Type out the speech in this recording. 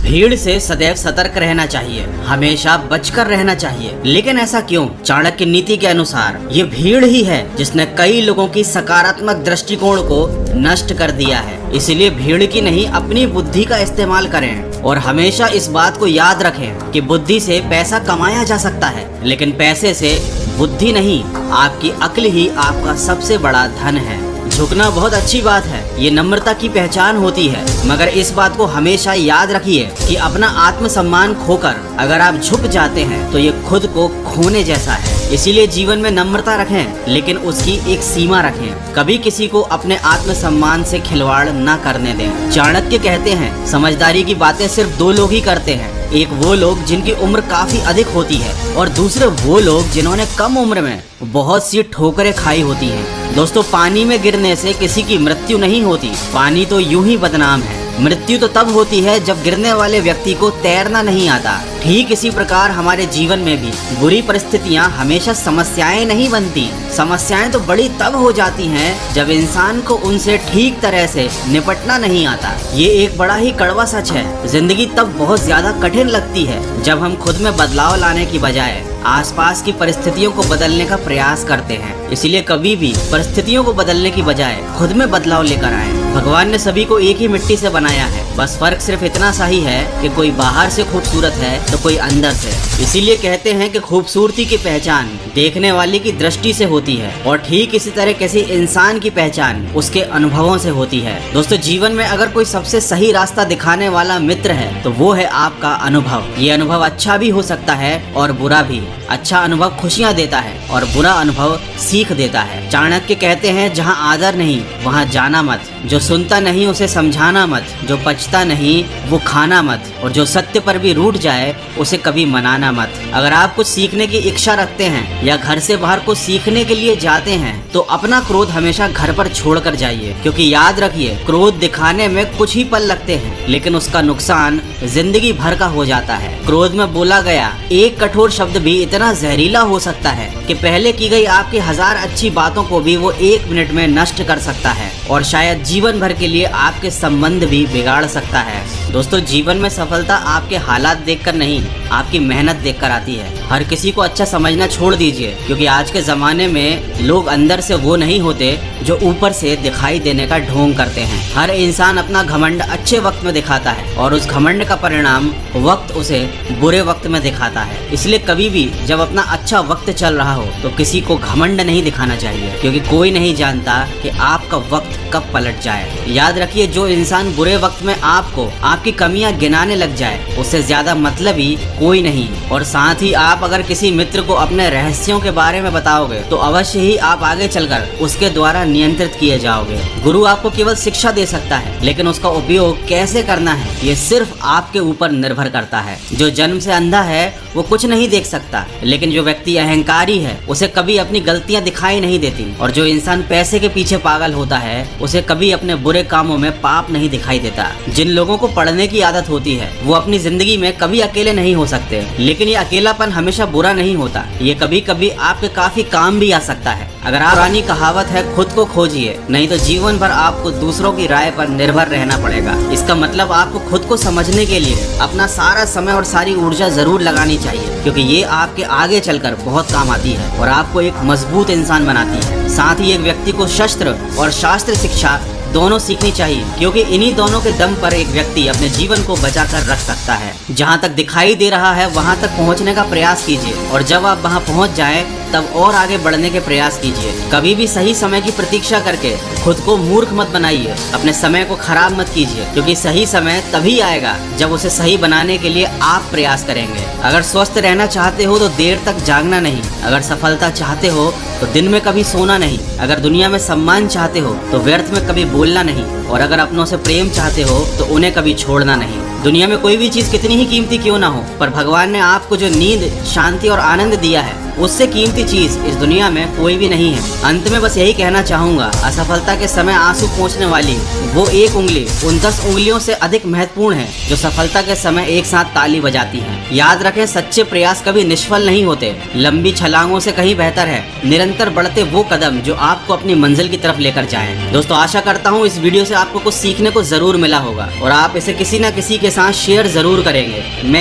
भीड़ से सदैव सतर्क रहना चाहिए, हमेशा बचकर रहना चाहिए। लेकिन ऐसा क्यों? चाणक्य नीति के अनुसार ये भीड़ ही है जिसने कई लोगों की सकारात्मक दृष्टिकोण को नष्ट कर दिया है। इसलिए भीड़ की नहीं, अपनी बुद्धि का इस्तेमाल करें और हमेशा इस बात को याद रखें कि बुद्धि से पैसा कमाया जा सकता है, लेकिन पैसे से बुद्धि नहीं। आपकी अक्ल ही आपका सबसे बड़ा धन है। झुकना बहुत अच्छी बात है, ये नम्रता की पहचान होती है, मगर इस बात को हमेशा याद रखिए कि अपना आत्मसम्मान खोकर अगर आप झुक जाते हैं तो ये खुद को खोने जैसा है। इसीलिए जीवन में नम्रता रखें, लेकिन उसकी एक सीमा रखें। कभी किसी को अपने आत्मसम्मान से खिलवाड़ न करने दें। चाणक्य कहते हैं, समझदारी की बातें सिर्फ दो लोग ही करते हैं। एक वो लोग जिनकी उम्र काफी अधिक होती है और दूसरे वो लोग जिन्होंने कम उम्र में बहुत सी ठोकरें खाई होती हैं। दोस्तों, पानी में गिरने से किसी की मृत्यु नहीं होती, पानी तो यूं ही बदनाम है। मृत्यु तो तब होती है जब गिरने वाले व्यक्ति को तैरना नहीं आता। ठीक इसी प्रकार हमारे जीवन में भी बुरी परिस्थितियां हमेशा समस्याएं नहीं बनती। समस्याएं तो बड़ी तब हो जाती हैं जब इंसान को उनसे ठीक तरह से निपटना नहीं आता। ये एक बड़ा ही कड़वा सच है। जिंदगी तब बहुत ज्यादा कठिन लगती है जब हम खुद में बदलाव लाने की बजाय आसपास की परिस्थितियों को बदलने का प्रयास करते हैं। इसलिए कभी भी परिस्थितियों को बदलने की बजाय खुद में बदलाव लेकर आए। भगवान ने सभी को एक ही मिट्टी से बनाया है, बस फर्क सिर्फ इतना सा ही है कि कोई बाहर से खूबसूरत है तो कोई अंदर से। इसीलिए कहते हैं कि खूबसूरती की पहचान देखने वाले की दृष्टि से होती है, और ठीक इसी तरह किसी इंसान की पहचान उसके अनुभवों से होती है। दोस्तों, जीवन में अगर कोई सबसे सही रास्ता दिखाने वाला मित्र है तो वो है आपका अनुभव। ये अनुभव अच्छा भी हो सकता है और बुरा भी। अच्छा अनुभव खुशियाँ देता है और बुरा अनुभव सीख देता है। चाणक्य कहते हैं, जहाँ आदर नहीं वहाँ जाना मत, जो सुनता नहीं उसे समझाना मत, जो पचता नहीं वो खाना मत, और जो सत्य पर भी रूठ जाए उसे कभी मनाना मत। अगर आप कुछ सीखने की इच्छा रखते हैं या घर से बाहर कुछ सीखने के लिए जाते हैं तो अपना क्रोध हमेशा घर पर छोड़ कर जाइए, क्योंकि याद रखिए, क्रोध दिखाने में कुछ ही पल लगते हैं लेकिन उसका नुकसान जिंदगी भर का हो जाता है। क्रोध में बोला गया एक कठोर शब्द भी इतना जहरीला हो सकता है कि पहले की गई आपकी 1000 अच्छी बातों को भी वो 1 मिनट में नष्ट कर सकता है, और शायद जीवन भर के लिए आपके संबंध भी बिगाड़ सकता है। दोस्तों, जीवन में सफलता आपके हालात देखकर नहीं, आपकी मेहनत देखकर आती है। हर किसी को अच्छा समझना छोड़ दीजिए, क्योंकि आज के जमाने में लोग अंदर से वो नहीं होते जो ऊपर से दिखाई देने का ढोंग करते हैं। हर इंसान अपना घमंड अच्छे वक्त में दिखाता है और उस घमंड का परिणाम वक्त उसे बुरे वक्त में दिखाता है। इसलिए कभी भी जब अपना अच्छा वक्त चल रहा हो तो किसी को घमंड नहीं दिखाना चाहिए, क्योंकि कोई नहीं जानता कि आपका वक्त कब पलट जाए। याद रखिए, जो इंसान बुरे वक्त में आपको आपकी कमियां गिनाने लग जाए उससे ज्यादा मतलबी कोई नहीं। और साथ ही आप अगर किसी मित्र को अपने रहस्यों के बारे में बताओगे तो अवश्य ही आप आगे चलकर उसके द्वारा नियंत्रित किए जाओगे। गुरु आपको केवल शिक्षा दे सकता है, लेकिन उसका उपयोग कैसे करना है ये सिर्फ आपके ऊपर निर्भर करता है। जो जन्म से अंधा है वो कुछ नहीं देख सकता, लेकिन जो व्यक्ति अहंकारी है उसे कभी अपनी गलतियां दिखाई नहीं देती, और जो इंसान पैसे के पीछे पागल होता है उसे कभी अपने बुरे कामों में पाप नहीं दिखाई देता। जिन लोगों को पढ़ने की आदत होती है वो अपनी जिंदगी में कभी अकेले नहीं हो सकते, लेकिन ये अकेलापन हमेशा बुरा नहीं होता, ये कभी कभी आपके काफी काम भी आ सकता है। अगर आप पुरानी कहावत है, खुद को खोजिए, नहीं तो जीवन भर आपको दूसरों की राय पर निर्भर रहना पड़ेगा। इसका मतलब आपको खुद को समझने के लिए अपना सारा समय और सारी ऊर्जा जरूर लगानी चाहिए, क्योंकि ये आपके आगे चलकर बहुत काम आती है और आपको एक मजबूत इंसान बनाती है। साथ ही एक व्यक्ति को शस्त्र और शास्त्र शिक्षा दोनों सीखनी चाहिए, क्योंकि इन्हीं दोनों के दम पर एक व्यक्ति अपने जीवन को बचाकर रख सकता है। जहाँ तक दिखाई दे रहा है वहाँ तक पहुँचने का प्रयास कीजिए, और जब आप वहाँ पहुँच जाएं तब और आगे बढ़ने के प्रयास कीजिए। कभी भी सही समय की प्रतीक्षा करके खुद को मूर्ख मत बनाइए, अपने समय को खराब मत कीजिए, क्योंकि सही समय तभी आएगा जब उसे सही बनाने के लिए आप प्रयास करेंगे। अगर स्वस्थ रहना चाहते हो तो देर तक जागना नहीं, अगर सफलता चाहते हो तो दिन में कभी सोना नहीं, अगर दुनिया में सम्मान चाहते हो तो व्यर्थ में कभी बोलना नहीं, और अगर अपनों से प्रेम चाहते हो तो उन्हें कभी छोड़ना नहीं। दुनिया में कोई भी चीज कितनी ही कीमती क्यों ना हो, पर भगवान ने आपको जो नींद, शांति और आनंद दिया है उससे कीमती चीज इस दुनिया में कोई भी नहीं है। अंत में बस यही कहना चाहूंगा, असफलता के समय आंसू पोंछने वाली वो एक उंगली उन 10 उंगलियों से अधिक महत्वपूर्ण है जो सफलता के समय एक साथ ताली बजाती हैं। याद रखें, सच्चे प्रयास कभी निष्फल नहीं होते। लंबी छलांगों से कहीं बेहतर है निरंतर बढ़ते वो कदम जो आपको अपनी मंजिल की तरफ लेकर जाएं। दोस्तों, आशा करता हूँ इस वीडियो से आपको कुछ सीखने को जरूर मिला होगा और आप इसे किसी न किसी के साथ शेयर जरूर करेंगे।